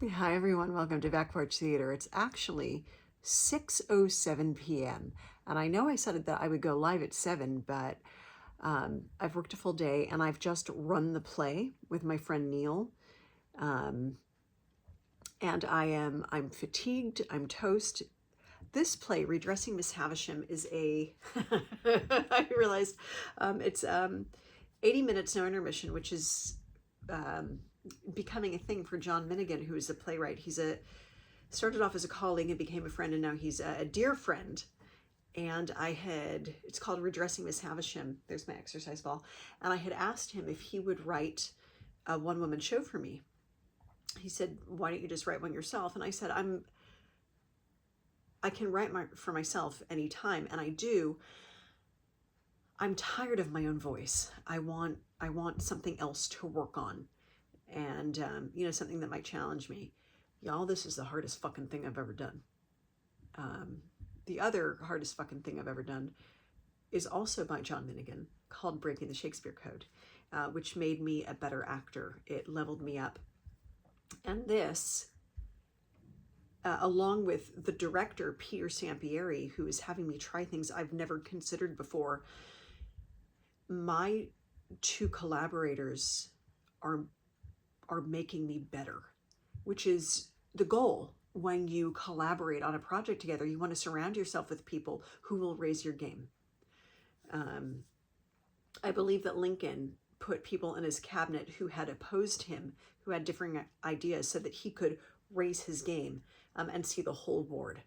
Hi everyone, welcome to Back Porch Theater. It's actually 6:07 p.m. and I know I said that I would go live at 7, but I've worked a full day and I've just run the play with my friend Neil. Um, and I'm fatigued, I'm toast. This play, Redressing Miss Havisham, is I realized it's 80 minutes, no intermission, which is um, becoming a thing for John Minigan, who is a playwright. Started off as a colleague and became a friend, and now he's a dear friend. And it's called Redressing Miss Havisham. There's my exercise ball. And I had asked him if he would write a one-woman show for me. He said, why don't you just write one yourself? And I said, I can write for myself anytime, and I do. I'm tired of my own voice. I want something else to work on, and something that might challenge me. Y'all, this is the hardest fucking thing I've ever done. The other hardest fucking thing I've ever done is also by John Minigan, called Breaking the Shakespeare Code, which made me a better actor. It leveled me up. And this, along with the director, Peter Sampieri, who is having me try things I've never considered before, my two collaborators are making me better, which is the goal. When you collaborate on a project together, you want to surround yourself with people who will raise your game. I believe that Lincoln put people in his cabinet who had opposed him, who had differing ideas, so that he could raise his game and see the whole board.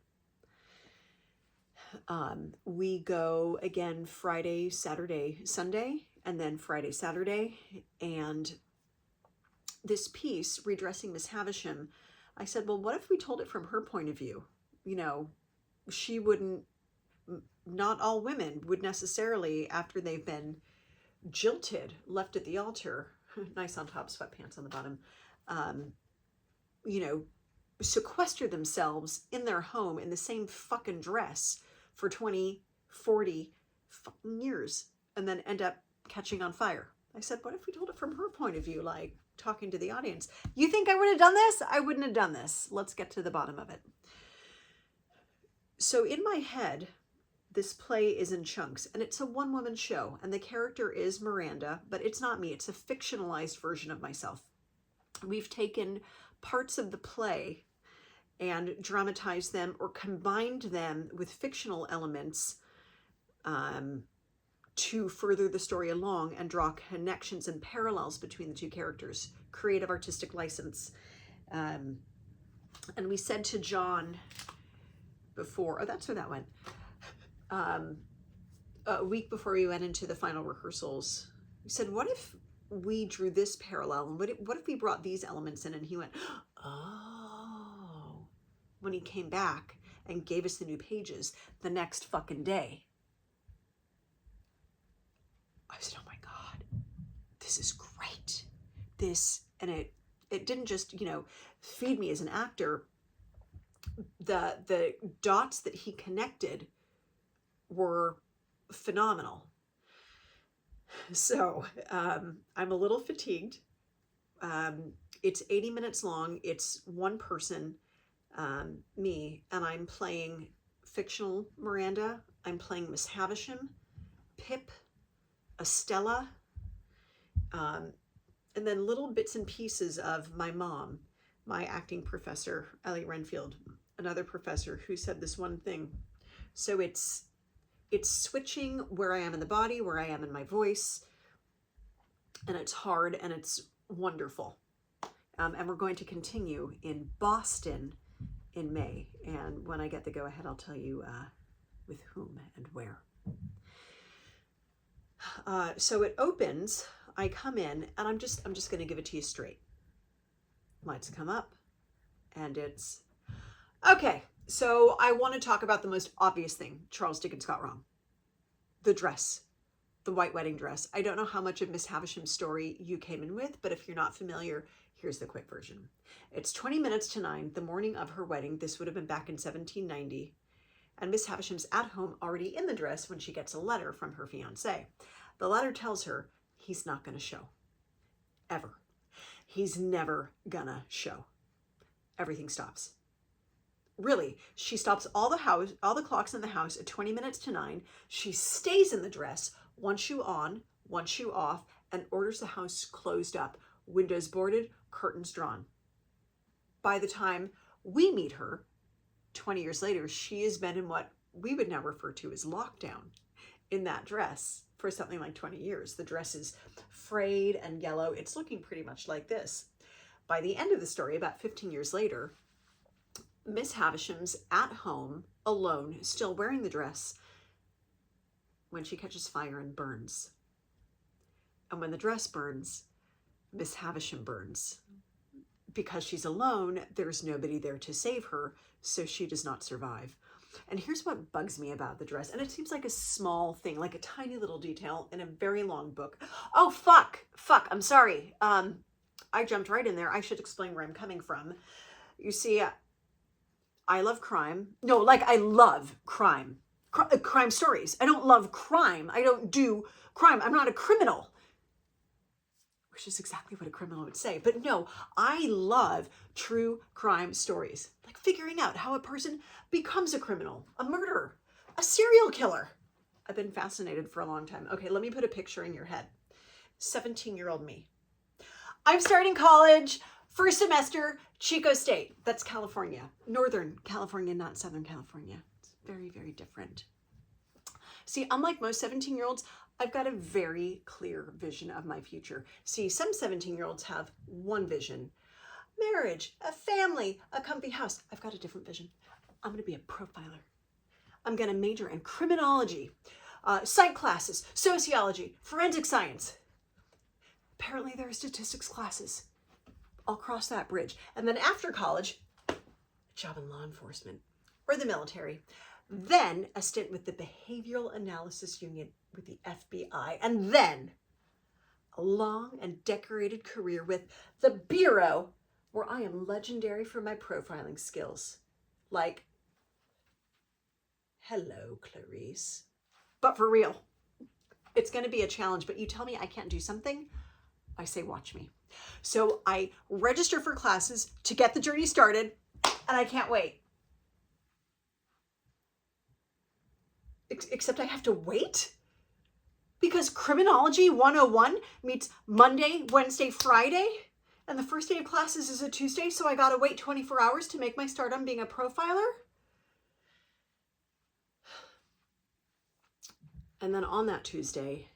We go again Friday, Saturday, Sunday, and then Friday, Saturday. And this piece, Redressing Miss Havisham, I said, well, what if we told it from her point of view? She wouldn't, not all women would necessarily, after they've been jilted, left at the altar, nice on top, sweatpants on the bottom, sequester themselves in their home in the same fucking dress for 20, 40 fucking years and then end up catching on fire. I said, what if we told it from her point of view, like talking to the audience? You think I would have done this? I wouldn't have done this. Let's get to the bottom of it. So in my head, this play is in chunks, and it's a one-woman show, and the character is Miranda, but it's not me. It's a fictionalized version of myself. We've taken parts of the play and dramatized them or combined them with fictional elements to further the story along and draw connections and parallels between the two characters. Creative artistic license. And we said to John before, oh, that's where that went. A week before we went into the final rehearsals, we said, what if we drew this parallel? And what if we brought these elements in? And he went, oh, when he came back and gave us the new pages the next fucking day. I said, oh my God, this is great. And it didn't just, feed me as an actor. The dots that he connected were phenomenal. So I'm a little fatigued. It's 80 minutes long. It's one person, me, and I'm playing fictional Miranda. I'm playing Miss Havisham, Pip, Estella, and then little bits and pieces of my mom, my acting professor, Ellie Renfield, another professor who said this one thing. So it's switching where I am in the body, where I am in my voice, and it's hard and it's wonderful. And we're going to continue in Boston in May. And when I get the go-ahead, I'll tell you with whom and where. So it opens, I come in, and I'm just going to give it to you straight. Lights come up, and it's, okay, so I want to talk about the most obvious thing Charles Dickens got wrong. The dress, the white wedding dress. I don't know how much of Miss Havisham's story you came in with, but if you're not familiar, here's the quick version. It's 20 minutes to 9, the morning of her wedding. This would have been back in 1790. And Miss Havisham's at home already in the dress when she gets a letter from her fiancé. The letter tells her he's not going to show. Ever. He's never gonna show. everything stops. Really, she stops all the clocks in the house at 20 minutes to 9. She stays in the dress, one shoe on, one shoe off, and orders the house closed up, windows boarded, curtains drawn. By the time we meet her, 20 years later, she has been in what we would now refer to as lockdown in that dress for something like 20 years. The dress is frayed and yellow. It's looking pretty much like this. By the end of the story, about 15 years later, Miss Havisham's at home, alone, still wearing the dress, when she catches fire and burns. And when the dress burns, Miss Havisham burns. Because she's alone, there's nobody there to save her, so she does not survive. And here's what bugs me about the dress, and it seems like a small thing, like a tiny little detail in a very long book. Oh, fuck, I'm sorry. I jumped right in there. I should explain where I'm coming from. You see, I love crime. No, like I love crime. Crime stories. I don't love crime. I don't do crime. I'm not a criminal. Which is exactly what a criminal would say. But no, I love true crime stories. Like figuring out how a person becomes a criminal, a murderer, a serial killer. I've been fascinated for a long time. Okay, let me put a picture in your head. 17-year-old me. I'm starting college, first semester, Chico State. That's California. Northern California, not Southern California. It's very, very different. See, unlike most 17-year-olds, I've got a very clear vision of my future. See, some 17-year-olds have one vision. Marriage, a family, a comfy house. I've got a different vision. I'm going to be a profiler. I'm going to major in criminology, psych classes, sociology, forensic science. Apparently there are statistics classes. I'll cross that bridge. And then after college, a job in law enforcement or the military. Then a stint with the Behavioral Analysis Unit with the FBI. And then a long and decorated career with the Bureau, where I am legendary for my profiling skills. Like, hello, Clarice. But for real, it's going to be a challenge. But you tell me I can't do something, I say, watch me. So I register for classes to get the journey started, and I can't wait. Except I have to wait? Because Criminology 101 meets Monday, Wednesday, Friday, and the first day of classes is a Tuesday, so I gotta wait 24 hours to make my start on being a profiler? And then on that Tuesday,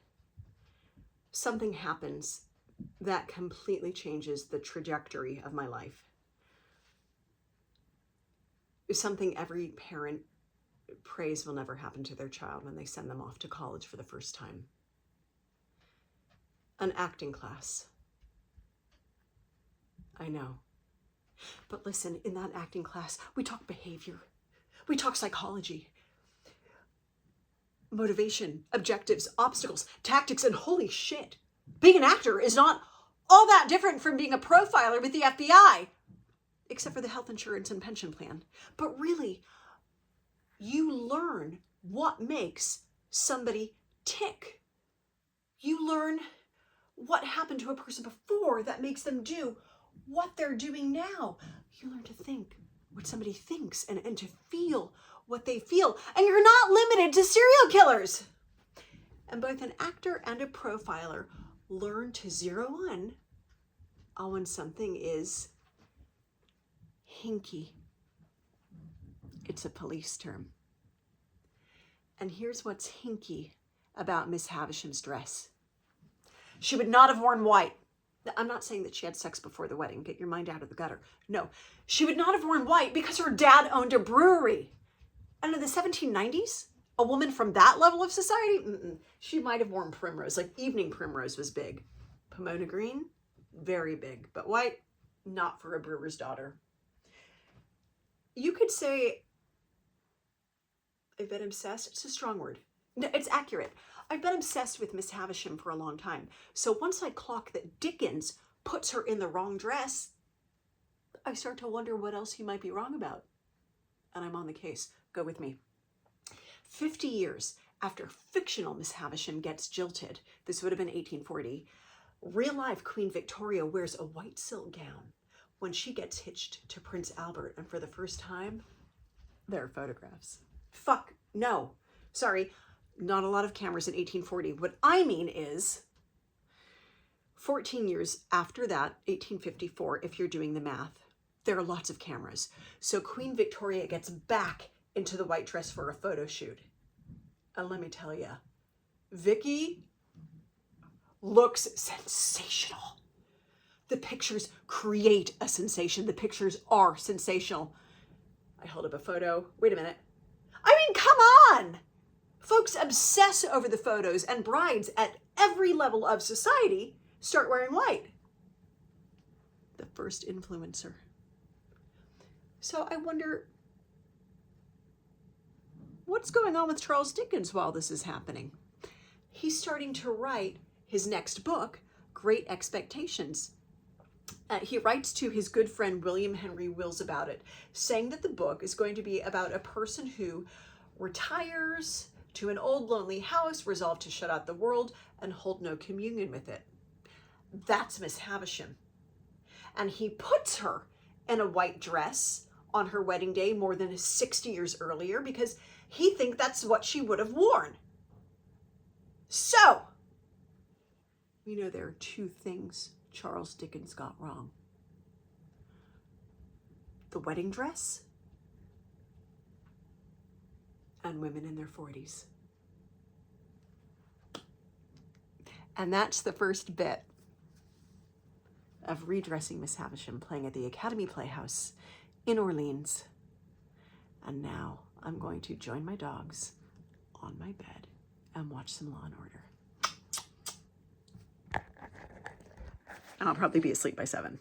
something happens that completely changes the trajectory of my life. It's something every parent prays will never happen to their child when they send them off to college for the first time. An acting class. I know. But listen, in that acting class, we talk behavior. We talk psychology. Motivation, objectives, obstacles, tactics, and holy shit. Being an actor is not all that different from being a profiler with the FBI, except for the health insurance and pension plan. But really, you learn what makes somebody tick. You learn what happened to a person before that makes them do what they're doing now. You learn to think what somebody thinks and to feel what they feel. And you're not limited to serial killers. And both an actor and a profiler learn to zero in on when something is hinky. It's a police term. And here's what's hinky about Miss Havisham's dress. She would not have worn white. I'm not saying that she had sex before the wedding. Get your mind out of the gutter. No, she would not have worn white because her dad owned a brewery. And in the 1790s, a woman from that level of society, she might have worn primrose. Like evening primrose was big. Pomona green, very big. But white, not for a brewer's daughter. You could say, I've been obsessed. It's a strong word. No, it's accurate. I've been obsessed with Miss Havisham for a long time. So once I clock that Dickens puts her in the wrong dress, I start to wonder what else he might be wrong about. And I'm on the case. Go with me. 50 years after fictional Miss Havisham gets jilted, this would have been 1840, real life Queen Victoria wears a white silk gown when she gets hitched to Prince Albert, and for the first time, there are photographs. Fuck, no. Sorry, not a lot of cameras in 1840. What I mean is 14 years after that, 1854, if you're doing the math, there are lots of cameras. So Queen Victoria gets back into the white dress for a photo shoot. And let me tell you, Vicky looks sensational. The pictures create a sensation. The pictures are sensational. I held up a photo. Wait a minute. I mean, come on! Folks obsess over the photos, and brides at every level of society start wearing white. The first influencer. So I wonder, what's going on with Charles Dickens while this is happening? He's starting to write his next book, Great Expectations. He writes to his good friend William Henry Wills about it, saying that the book is going to be about a person who retires to an old lonely house, resolved to shut out the world and hold no communion with it. That's Miss Havisham. And he puts her in a white dress on her wedding day more than 60 years earlier because he thinks that's what she would have worn. So, we know there are two things Charles Dickens got wrong. The wedding dress and women in their 40s. And that's the first bit of redressing Miss Havisham, playing at the Academy Playhouse in Orleans. And now I'm going to join my dogs on my bed and watch some Law and Order. And I'll probably be asleep by 7.